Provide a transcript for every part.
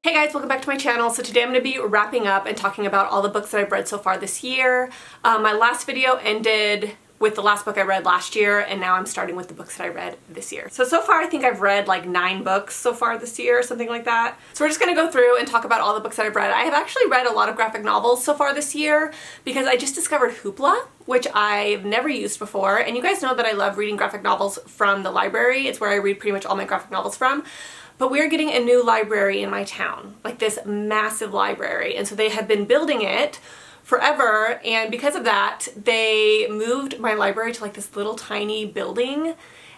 Hey guys, welcome back to my channel. So today I'm going to be wrapping up and talking about all the books that I've read so far this year. My last video ended with the last book I read last year, and now I'm starting with the books that I read this year. So far I think I've read like 9 books so far this year, something like that. So we're just going to go through and talk about all the books that I've read. I have actually read a lot of graphic novels so far this year because I just discovered Hoopla, which I've never used before. And you guys know that I love reading graphic novels from the library. It's where I read pretty much all my graphic novels from. But we're getting a new library in my town, like this massive library. And so they have been building it forever, and because of that, they moved my library to like this little tiny building,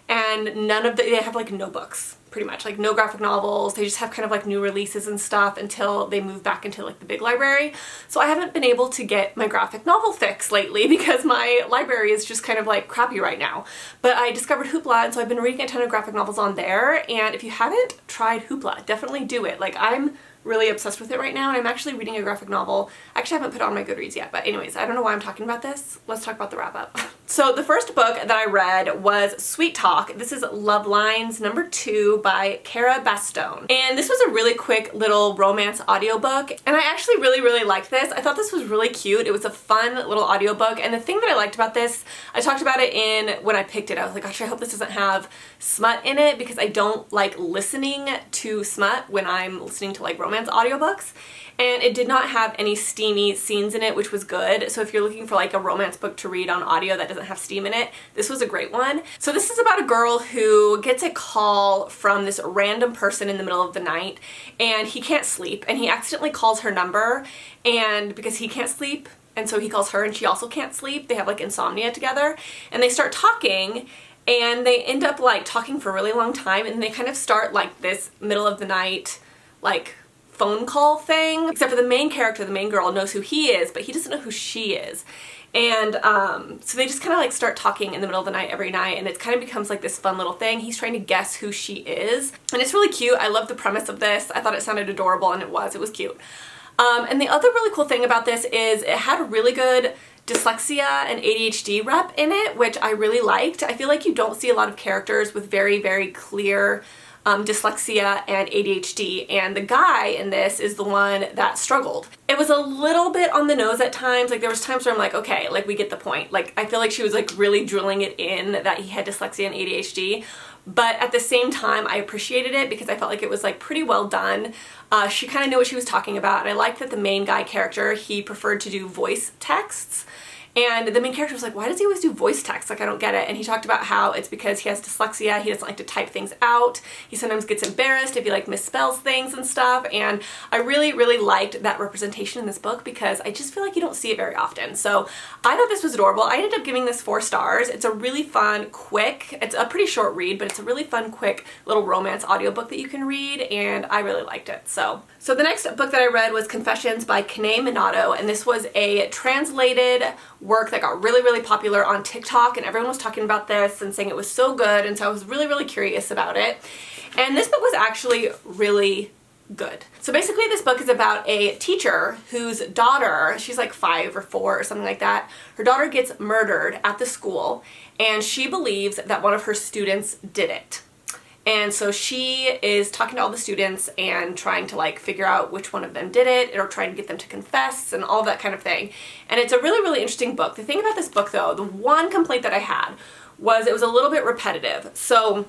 and they have like no books, pretty much, like no graphic novels. They just have kind of like new releases and stuff until they move back into like the big library. So I haven't been able to get my graphic novel fix lately because my library is just kind of like crappy right now. But I discovered Hoopla, and so I've been reading a ton of graphic novels on there, and if you haven't tried Hoopla, definitely do it. Like, I'm really obsessed with it right now, and I'm actually reading a graphic novel. I actually haven't put it on my Goodreads yet, but anyways, I don't know why I'm talking about this. Let's talk about the wrap up. So the first book that I read was Sweet Talk. This is Love Lines number 2 by Cara Bastone. And this was a really quick little romance audiobook, and I actually really liked this. I thought this was really cute. It was a fun little audiobook, and the thing that I liked about this, I talked about it when I picked it. I was like, gosh, I hope this doesn't have smut in it because I don't like listening to smut when I'm listening to like romance audiobooks. And it did not have any steamy scenes in it, which was good. So if you're looking for like a romance book to read on audio that doesn't have steam in it, this was a great one. So this is about a girl who gets a call from this random person in the middle of the night, and he can't sleep, and he accidentally calls her number, and because he can't sleep, and so he calls her and she also can't sleep. They have like insomnia together, and they start talking, and they end up like talking for a really long time, and they kind of start like this middle of the night like phone call thing, except for the main character, the main girl, knows who he is, but he doesn't know who she is. And so they just kind of like start talking in the middle of the night every night, and it kind of becomes like this fun little thing. He's trying to guess who she is, and it's really cute. I love the premise of this. I thought it sounded adorable, and it was cute. And the other really cool thing about this is it had a really good dyslexia and ADHD rep in it, which I really liked. I feel like you don't see a lot of characters with very clear dyslexia and ADHD, and the guy in this is the one that struggled. It was a little bit on the nose at times. Like, there was times where I'm like, okay, like, we get the point. Like, I feel like she was like really drilling it in that he had dyslexia and ADHD, but at the same time I appreciated it because I felt like it was like pretty well done. She kind of knew what she was talking about, and I liked that the main guy character, he preferred to do voice texts. And the main character was like, why does he always do voice text? Like, I don't get it. And he talked about how it's because he has dyslexia. He doesn't like to type things out. He sometimes gets embarrassed if he like misspells things and stuff. And I really liked that representation in this book because I just feel like you don't see it very often. So I thought this was adorable. I ended up giving this 4 stars. It's a really fun, quick, it's a pretty short read, but it's a really fun, quick little romance audiobook that you can read, and I really liked it. So the next book that I read was Confessions by Kanae Minato, and this was a translated work that got really popular on TikTok, and everyone was talking about this and saying it was so good, and so I was really curious about it. And this book was actually really good. So basically this book is about a teacher whose daughter, she's like 5 or 4 or something like that, her daughter gets murdered at the school, and she believes that one of her students did it. And so she is talking to all the students and trying to like figure out which one of them did it, or trying to get them to confess and all that kind of thing. And it's a really interesting book. The thing about this book though, the one complaint that I had was it was a little bit repetitive. So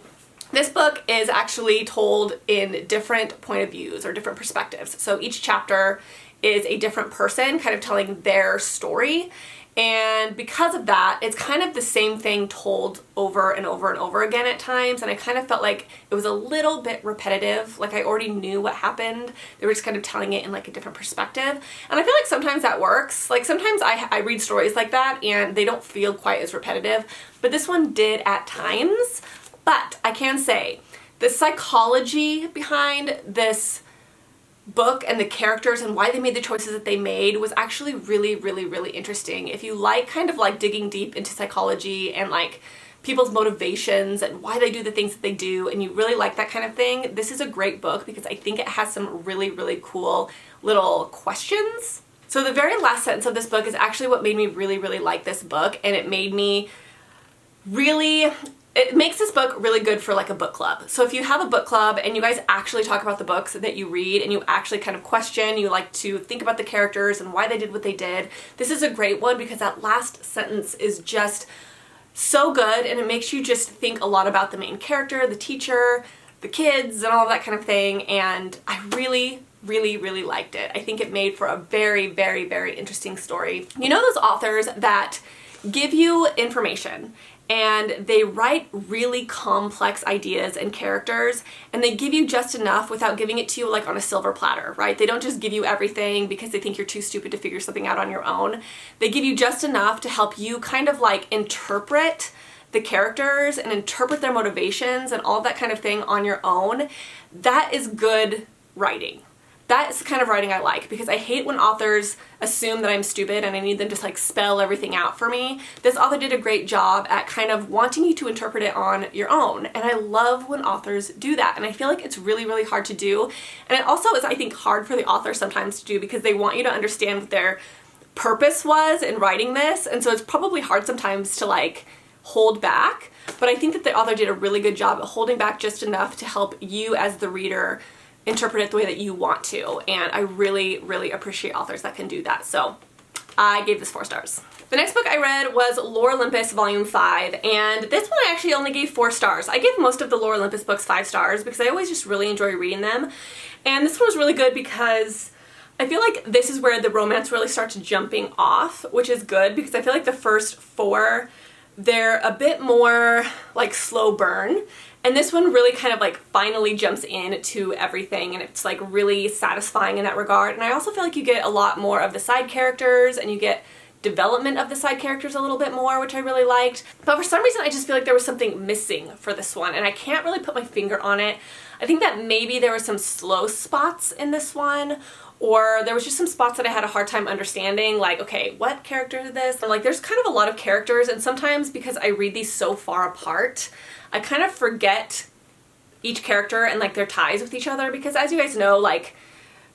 this book is actually told in different point of views or different perspectives. So each chapter is a different person kind of telling their story. And because of that, it's kind of the same thing told over and over again at times, and I kind of felt like it was a little bit repetitive. Like, I already knew what happened. They were just kind of telling it in like a different perspective, and I feel like sometimes that works. Like, sometimes I read stories like that and they don't feel quite as repetitive, but this one did at times. But I can say the psychology behind this book and the characters and why they made the choices that they made was actually really interesting. If you like kind of like digging deep into psychology and like people's motivations and why they do the things that they do, and you really like that kind of thing, this is a great book because I think it has some really cool little questions. So the very last sentence of this book is actually what made me really like this book, and it made me really it makes this book really good for like a book club. So if you have a book club and you guys actually talk about the books that you read and you actually kind of question, you like to think about the characters and why they did what they did, this is a great one because that last sentence is just so good and it makes you just think a lot about the main character, the teacher, the kids, and all of that kind of thing. And I really liked it. I think it made for a very interesting story. You know those authors that give you information and they write really complex ideas and characters and they give you just enough without giving it to you like on a silver platter, right? They don't just give you everything because they think you're too stupid to figure something out on your own. They give you just enough to help you kind of like interpret the characters and interpret their motivations and all that kind of thing on your own. That is good writing. That's the kind of writing I like because I hate when authors assume that I'm stupid and I need them to like spell everything out for me. This author did a great job at kind of wanting you to interpret it on your own, and I love when authors do that, and I feel like it's really hard to do. And it also is, I think, hard for the author sometimes to do because they want you to understand what their purpose was in writing this, and so it's probably hard sometimes to like hold back, but I think that the author did a really good job at holding back just enough to help you as the reader interpret it the way that you want to, and I really appreciate authors that can do that. So I gave this 4 stars. The next book I read was Lore Olympus Volume 5, and this one I actually only gave 4 stars. I give most of the Lore Olympus books 5 stars because I always just really enjoy reading them, and this one was really good because I feel like this is where the romance really starts jumping off, which is good because I feel like the first 4, they're a bit more like slow burn. And this one really kind of like finally jumps into everything and it's like really satisfying in that regard. And I also feel like you get a lot more of the side characters and you get development of the side characters a little bit more, which I really liked. But for some reason I just feel like there was something missing for this one and I can't really put my finger on it. I think that maybe there were some slow spots in this one, or there was just some spots that I had a hard time understanding, like, okay, what character is this? And like there's kind of a lot of characters, and sometimes because I read these so far apart, I kind of forget each character and like their ties with each other because, as you guys know, like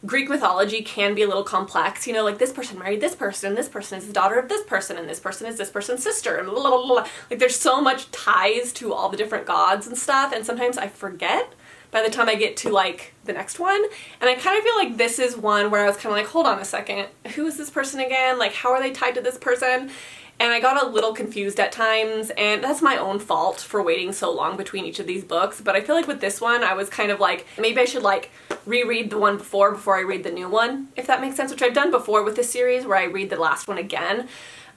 Greek mythology can be a little complex. You know, like this person married this person is the daughter of this person, and this person is this person's sister, and blah, blah, blah, blah. Like there's so much ties to all the different gods and stuff, and sometimes I forget by the time I get to like the next one. And I kind of feel like this is one where I was kind of like, hold on a second, who is this person again? Like how are they tied to this person? And I got a little confused at times, and that's my own fault for waiting so long between each of these books. But I feel like with this one, I was kind of like, maybe I should like reread the one before I read the new one, if that makes sense, which I've done before with this series where I read the last one again.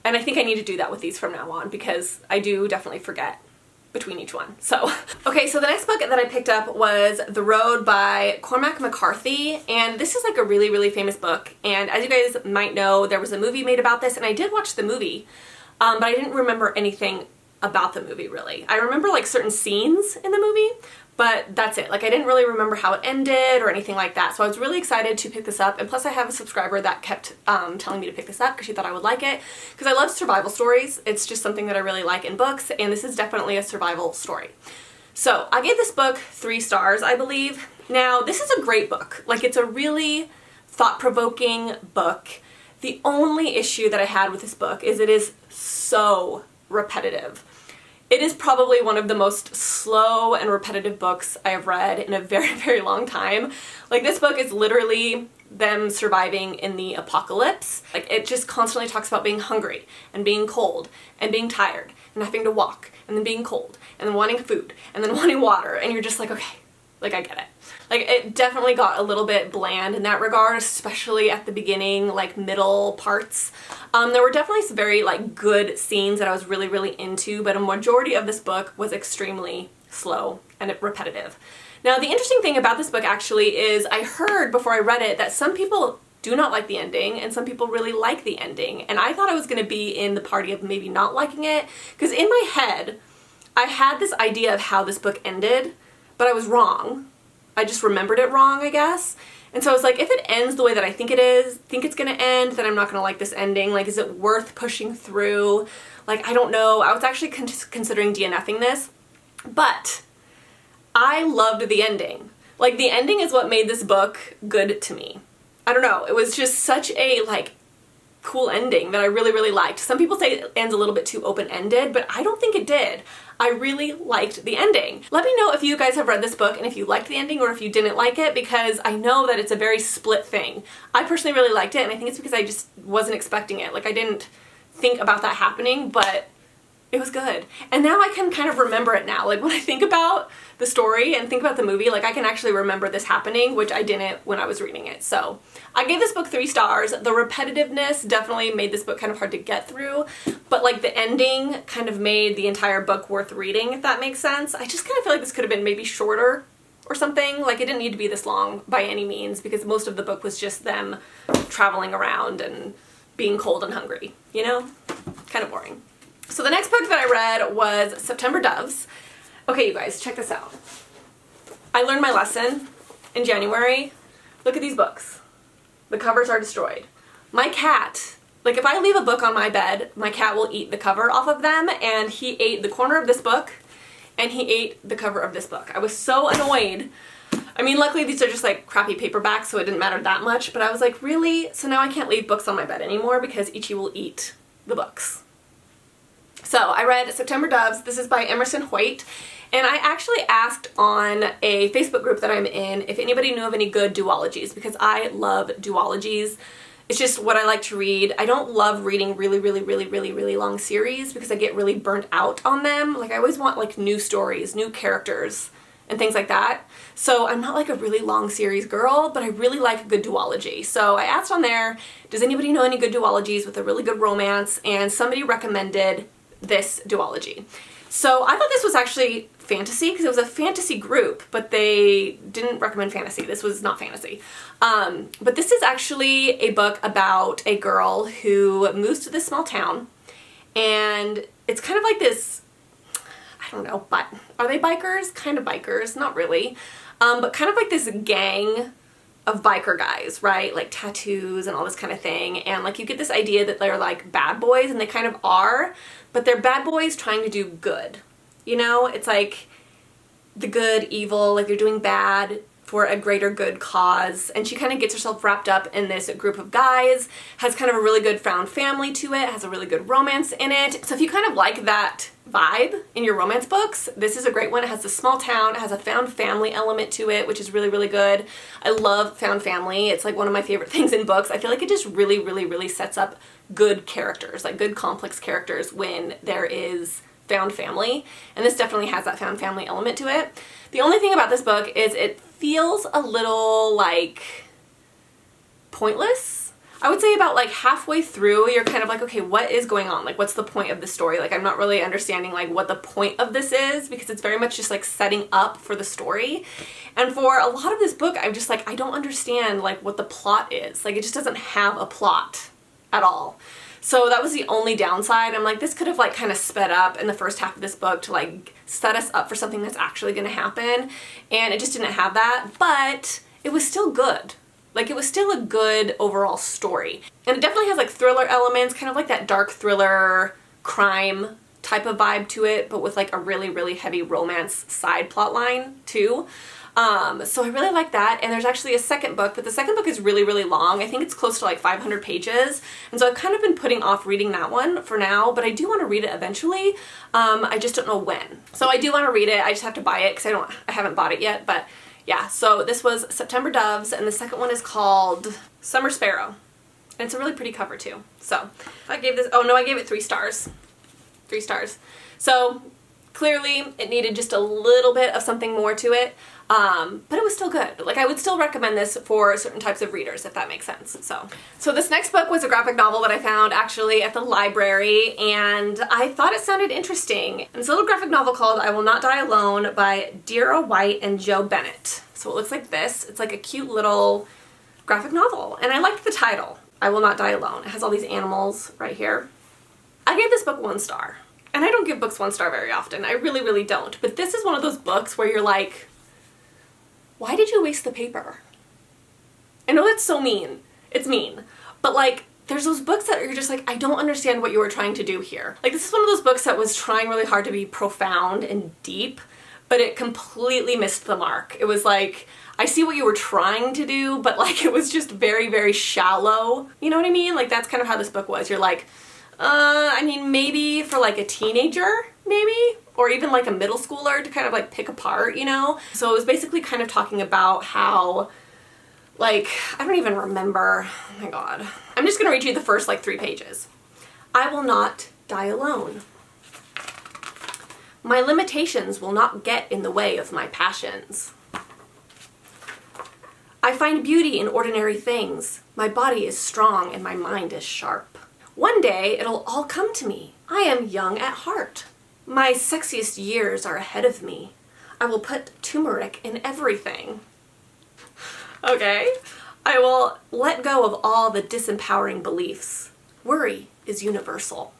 And I think I need to do that with these from now on because I do definitely forget between each one. So, okay, so the next book that I picked up was The Road by Cormac McCarthy, and this is like a really famous book, and as you guys might know, there was a movie made about this, and I did watch the movie, but I didn't remember anything about the movie really. I remember like certain scenes in the movie, but that's it. Like I didn't really remember how it ended or anything like that. So I was really excited to pick this up, and plus I have a subscriber that kept telling me to pick this up because she thought I would like it, because I love survival stories. It's just something that I really like in books, and this is definitely a survival story. So I gave this book 3 stars, I believe. Now this is a great book. Like it's a really thought-provoking book. The only issue that I had with this book is it is so repetitive. It is probably one of the most slow and repetitive books I have read in a very long time. Like this book is literally them surviving in the apocalypse. Like it just constantly talks about being hungry and being cold and being tired and having to walk and then being cold and then wanting food and then wanting water, and you're just like, okay, like I get it. Like it definitely got a little bit bland in that regard, especially at the beginning, like middle parts. There were definitely some very like good scenes that I was really into, but a majority of this book was extremely slow and repetitive. Now the interesting thing about this book actually is I heard before I read it that some people do not like the ending and some people really like the ending, and I thought I was going to be in the party of maybe not liking it, because in my head I had this idea of how this book ended, but I was wrong. I just remembered it wrong, I guess. And so I was like, if it ends the way that I think it's gonna end, then I'm not gonna like this ending. Like, is it worth pushing through? Like, I don't know. I was actually considering DNFing this, but I loved the ending. Like, the ending is what made this book good to me. I don't know. It was just such a, like, cool ending that I really, really liked. Some people say it ends a little bit too open-ended, but I don't think it did. I really liked the ending. Let me know if you guys have read this book and if you liked the ending or if you didn't like it, because I know that it's a very split thing. I personally really liked it, and I think it's because I just wasn't expecting it. Like, I didn't think about that happening, but it was good. And now I can kind of remember it now. Like, when I think about the story and think about the movie, like, I can actually remember this happening, which I didn't when I was reading it. So I gave this book 3 stars. The repetitiveness definitely made this book kind of hard to get through, but like the ending kind of made the entire book worth reading, if that makes sense. I just kind of feel like this could have been maybe shorter or something. Like, it didn't need to be this long by any means, because most of the book was just them traveling around and being cold and hungry, you know? Kind of boring. So the next book that I read was September Doves. Okay, you guys, check this out. I learned my lesson in January. Look at these books. The covers are destroyed. My cat, like, if I leave a book on my bed, my cat will eat the cover off of them, and he ate the corner of this book, and he ate the cover of this book. I was so annoyed. I mean, luckily these are just like crappy paperbacks, so it didn't matter that much, but I was like, really? So now I can't leave books on my bed anymore because Ichi will eat the books. So I read September Doves. This is by Emerson Hoyt. And I actually asked on a Facebook group that I'm in if anybody knew of any good duologies, because I love duologies. It's just what I like to read. I don't love reading really long series because I get really burnt out on them. Like, I always want like new stories, new characters, and things like that. So I'm not like a really long series girl, but I really like a good duology. So I asked on there, does anybody know any good duologies with a really good romance? And somebody recommended this duology. So I thought this was actually fantasy, because it was a fantasy group, but they didn't recommend fantasy. This was not fantasy. But this is actually a book about a girl who moves to this small town, and it's kind of like this, I don't know, but are they bikers? Kind of bikers, not really. But kind of like this gang of biker guys, right? Like tattoos and all this kind of thing. And like, you get this idea that they're like bad boys, and they kind of are, but they're bad boys trying to do good. You know, it's like the good, evil, like they're doing bad for a greater good cause. And she kind of gets herself wrapped up in this group of guys, has kind of a really good found family to it, has a really good romance in it. So if you kind of like that vibe in your romance books, this is a great one. It has a small town, it has a found family element to it, which is really good. I love found family. It's like one of my favorite things in books. I feel like it just really sets up good characters, like good complex characters when there is found family, and this definitely has that found family element to it. The only thing about this book is it feels a little like pointless. I would say about like halfway through you're kind of like, okay, what is going on? Like, what's the point of the story? Like, I'm not really understanding like what the point of this is, because it's very much just like setting up for the story. And for a lot of this book, I'm just like, I don't understand like what the plot is. Like, it just doesn't have a plot at all. So that was the only downside. I'm like, this could have like kind of sped up in the first half of this book to like set us up for something that's actually going to happen, and it just didn't have that, but it was still good. Like, it was still a good overall story. And it definitely has like thriller elements, kind of like that dark thriller crime type of vibe to it, but with like a really heavy romance side plot line too. So I really like that. And there's actually a second book, but the second book is really long. I think it's close to like 500 pages. And so I've kind of been putting off reading that one for now, but I do want to read it eventually. I just don't know when. So I do want to read it. I just have to buy it because I haven't bought it yet, but yeah. So this was September Doves, and the second one is called Summer Sparrow. And it's a really pretty cover too. So I gave this, oh no, I gave it 3 stars. 3 stars. So clearly it needed just a little bit of something more to it. But it was still good. Like, I would still recommend this for certain types of readers, if that makes sense. So this next book was a graphic novel that I found actually at the library, and I thought it sounded interesting. And it's a little graphic novel called I Will Not Die Alone by Dira White and Joe Bennett. So it looks like this. It's like a cute little graphic novel, and I liked the title, I Will Not Die Alone. It has all these animals right here. I gave this book 1 star. And I don't give books 1 star very often. I really don't. But this is one of those books where you're like, why did you waste the paper? I know that's so mean. It's mean. But like, there's those books that you're just like, I don't understand what you were trying to do here. Like, this is one of those books that was trying really hard to be profound and deep, but it completely missed the mark. It was like, I see what you were trying to do, but like it was just very, very shallow. You know what I mean? Like that's kind of how this book was. You're like, I mean, maybe for like a teenager, maybe, or even like a middle schooler to kind of like pick apart, you know? So it was basically kind of talking about how, like, I don't even remember. Oh my God. I'm just gonna read you the first like 3 pages. I will not die alone. My limitations will not get in the way of my passions. I find beauty in ordinary things. My body is strong and my mind is sharp. One day it'll all come to me. I am young at heart. My sexiest years are ahead of me. I will put turmeric in everything. Okay. I will let go of all the disempowering beliefs. Worry is universal.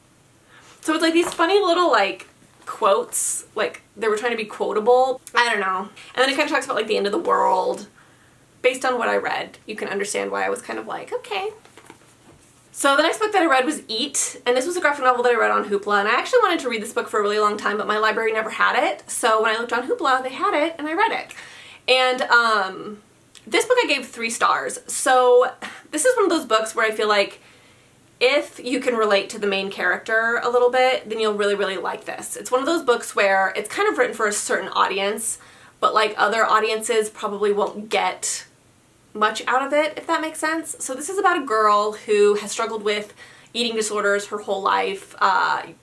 So it's like these funny little like quotes, like they were trying to be quotable. I don't know. And then it kind of talks about like the end of the world. Based on what I read, you can understand why I was kind of like, okay. So the next book that I read was Eat, and this was a graphic novel that I read on Hoopla, and I actually wanted to read this book for a really long time, but my library never had it. So when I looked on Hoopla, they had it, and I read it. And this book I gave 3 stars. So this is one of those books where I feel like if you can relate to the main character a little bit, then you'll really, really like this. It's one of those books where it's kind of written for a certain audience, but like other audiences probably won't get much out of it, if that makes sense. So this is about a girl who has struggled with eating disorders her whole life,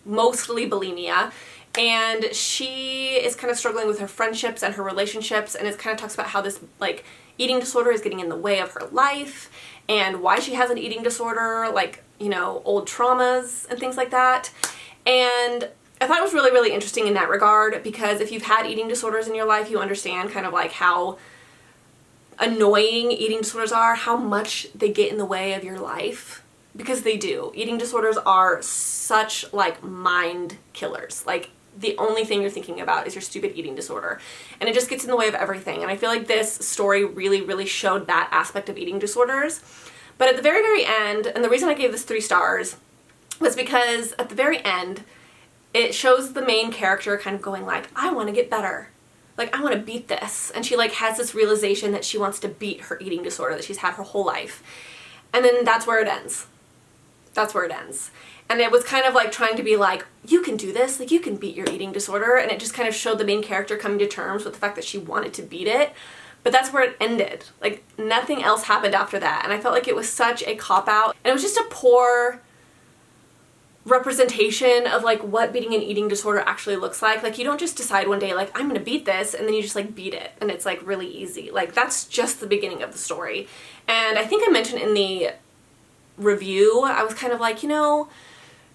mostly bulimia, and she is kind of struggling with her friendships and her relationships, and it kind of talks about how this like eating disorder is getting in the way of her life and why she has an eating disorder, like, you know, old traumas and things like that. And I thought it was really, really interesting in that regard, because if you've had eating disorders in your life, you understand kind of like how annoying eating disorders are, how much they get in the way of your life, because they do. Eating disorders are such like mind killers. Like the only thing you're thinking about is your stupid eating disorder, and it just gets in the way of everything. And I feel like this story really, really showed that aspect of eating disorders. But at the very, very end, and the reason I gave this 3 stars was because at the very end, it shows the main character kind of going like, I want to get better. Like, I want to beat this. And she like has this realization that she wants to beat her eating disorder that she's had her whole life. And then that's where it ends. That's where it ends. And it was kind of like trying to be like, you can do this, like you can beat your eating disorder. And it just kind of showed the main character coming to terms with the fact that she wanted to beat it. But that's where it ended. Like nothing else happened after that. And I felt like it was such a cop-out. And it was just a poor representation of like what beating an eating disorder actually looks like. Like you don't just decide one day like I'm gonna beat this and then you just like beat it and it's like really easy. Like that's just the beginning of the story. And I think I mentioned in the review, I was kind of like, you know,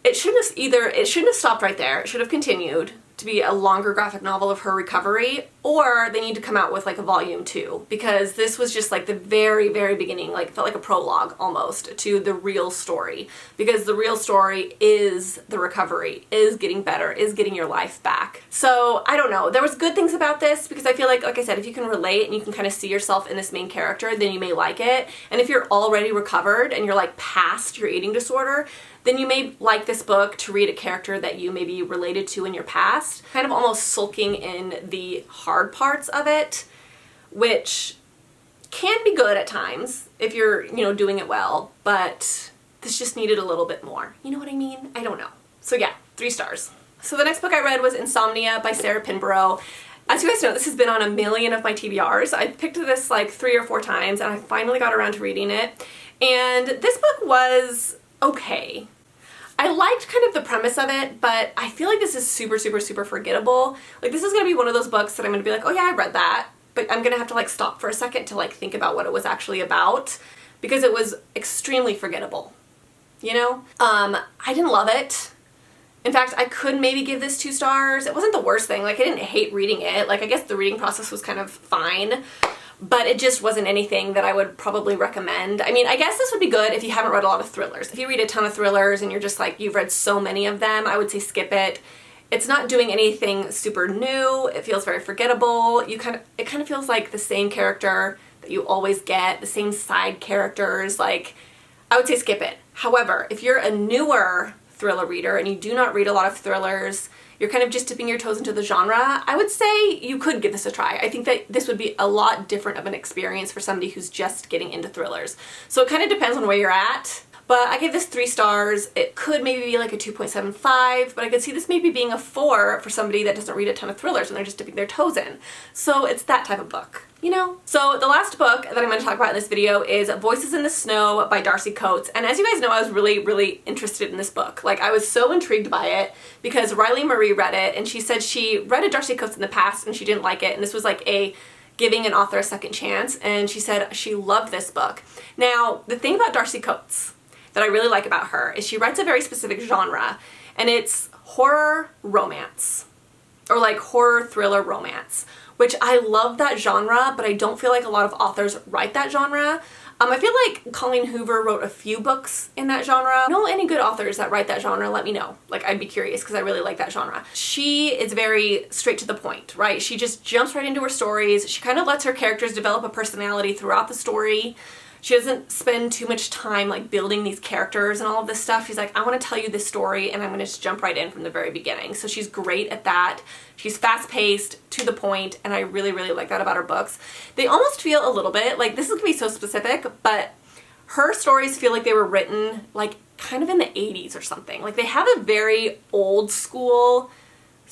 it shouldn't have stopped right there. It should have continued to be a longer graphic novel of her recovery, or they need to come out with like a volume 2, because this was just like the very, very beginning, like felt like a prologue almost to the real story, because the real story is the recovery, is getting better, is getting your life back. So I don't know, there was good things about this, because I feel like I said, if you can relate and you can kind of see yourself in this main character, then you may like it. And if you're already recovered and you're like past your eating disorder, then you may like this book to read a character that you may be related to in your past, kind of almost sulking in the hard parts of it, which can be good at times if you're, you know, doing it well, but this just needed a little bit more. You know what I mean? I don't know. So yeah, 3 stars. So the next book I read was Insomnia by Sarah Pinborough. As you guys know, this has been on a million of my TBRs. I picked this like 3 or 4 times and I finally got around to reading it. And this book was okay. I liked kind of the premise of it, but I feel like this is super, super, super forgettable. Like this is going to be one of those books that I'm going to be like, oh yeah, I read that, but I'm going to have to like stop for a second to like think about what it was actually about, because it was extremely forgettable, you know? I didn't love it. In fact, I could maybe give this 2 stars. It wasn't the worst thing. Like I didn't hate reading it. Like I guess the reading process was kind of fine, but it just wasn't anything that I would probably recommend. I mean, I guess this would be good if you haven't read a lot of thrillers. If you read a ton of thrillers and you're just like, you've read so many of them, I would say skip it. It's not doing anything super new. It feels very forgettable. It kind of feels like the same character that you always get, the same side characters. Like, I would say skip it. However, if you're a newer thriller reader and you do not read a lot of thrillers, you're kind of just dipping your toes into the genre, I would say you could give this a try. I think that this would be a lot different of an experience for somebody who's just getting into thrillers. So it kind of depends on where you're at. But I gave this 3 stars. It could maybe be like a 2.75, but I could see this maybe being a 4 for somebody that doesn't read a ton of thrillers and they're just dipping their toes in. So it's that type of book, you know? So the last book that I'm going to talk about in this video is Voices in the Snow by Darcy Coates. And as you guys know, I was really interested in this book. Like, I was so intrigued by it because Riley Marie read it and she said she read a Darcy Coates in the past and she didn't like it. And this was like a giving an author a second chance. And she said she loved this book. Now, the thing about Darcy Coates that I really like about her is she writes a very specific genre, and it's horror romance, or like horror thriller romance, which I love that genre, but I don't feel like a lot of authors write that genre. I feel like Colleen Hoover wrote a few books in that genre. Know any good authors that write that genre? Let me know. Like, I'd be curious because I really like that genre. She is very straight to the point, right? She just jumps right into her stories. She kind of lets her characters develop a personality throughout the story. She doesn't spend too much time like building these characters and all of this stuff. She's like, I want to tell you this story and I'm going to just jump right in from the very beginning. So she's great at that. She's fast-paced, to the point, and I really like that about her books. They almost feel a little bit, like, this is going to be so specific, but her stories feel like they were written like kind of in the 80s or something. Like, they have a very old school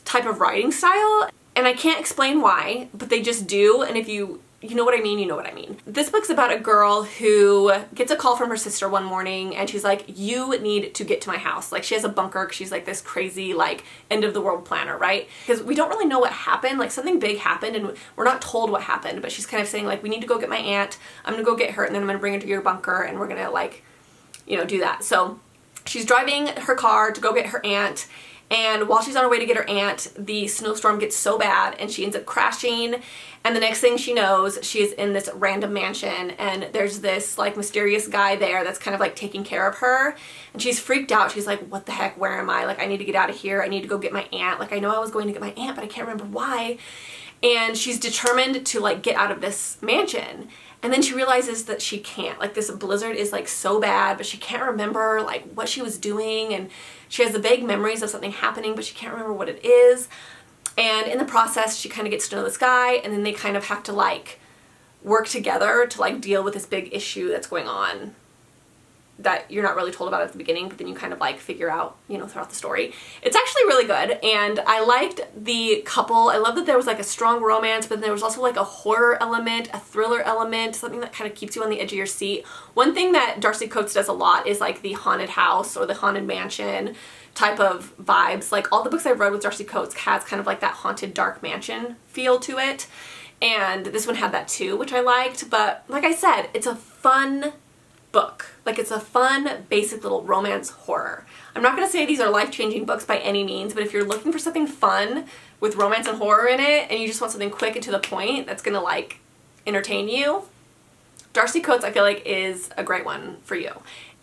type of writing style, and I can't explain why, but they just do, and if you know what I mean, you know what I mean. This book's about a girl who gets a call from her sister one morning and she's like, you need to get to my house. Like, she has a bunker because she's like this crazy like end of the world planner, right? Because we don't really know what happened. Like, something big happened and we're not told what happened, but she's kind of saying like, we need to go get my aunt. I'm gonna go get her and then I'm gonna bring her to your bunker and we're gonna like, you know, do that. So she's driving her car to go get her aunt. And while she's on her way to get her aunt, the snowstorm gets so bad and she ends up crashing. And the next thing she knows, she is in this random mansion and there's this like mysterious guy there that's kind of like taking care of her. And she's freaked out. She's like, what the heck, where am I? Like, I need to get out of here. I need to go get my aunt. Like, I know I was going to get my aunt, but I can't remember why. And she's determined to like get out of this mansion. And then she realizes that she can't. Like, this blizzard is like so bad, but she can't remember like what she was doing, and she has the vague memories of something happening, but she can't remember what it is. And in the process, she kind of gets to know this guy, and then they kind of have to like work together to like deal with this big issue that's going on that you're not really told about at the beginning, but then you kind of like figure out, you know, throughout the story. It's actually really good, and I liked the couple. I love that there was like a strong romance, but then there was also like a horror element, a thriller element, something that kind of keeps you on the edge of your seat. One thing that Darcy Coates does a lot is like the haunted house or the haunted mansion type of vibes. Like, all the books I've read with Darcy Coates has kind of like that haunted dark mansion feel to it, and this one had that too, which I liked. But like I said, it's a fun book. Like, it's a fun, basic little romance horror. I'm not going to say these are life-changing books by any means, but if you're looking for something fun with romance and horror in it, and you just want something quick and to the point that's going to like entertain you, Darcy Coates I feel like is a great one for you.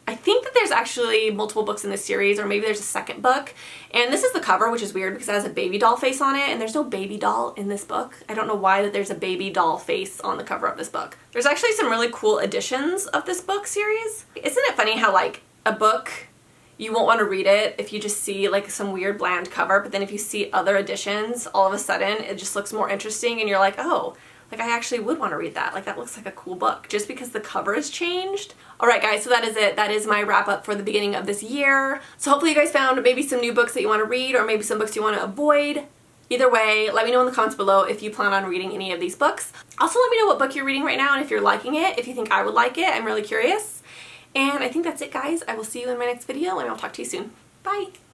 I think that there's actually multiple books in this series, or maybe there's a second book. And this is the cover, which is weird because it has a baby doll face on it, and there's no baby doll in this book. I don't know why that there's a baby doll face on the cover of this book. There's actually some really cool editions of this book series. Isn't it funny how like a book, you won't want to read it if you just see like some weird bland cover, but then if you see other editions, all of a sudden it just looks more interesting and you're like, oh, like, I actually would want to read that. Like, that looks like a cool book just because the cover has changed. Alright guys, so that is it. That is my wrap up for the beginning of this year. So hopefully you guys found maybe some new books that you want to read, or maybe some books you want to avoid. Either way, let me know in the comments below if you plan on reading any of these books. Also, let me know what book you're reading right now and if you're liking it, if you think I would like it. I'm really curious. And I think that's it, guys. I will see you in my next video and I'll talk to you soon. Bye!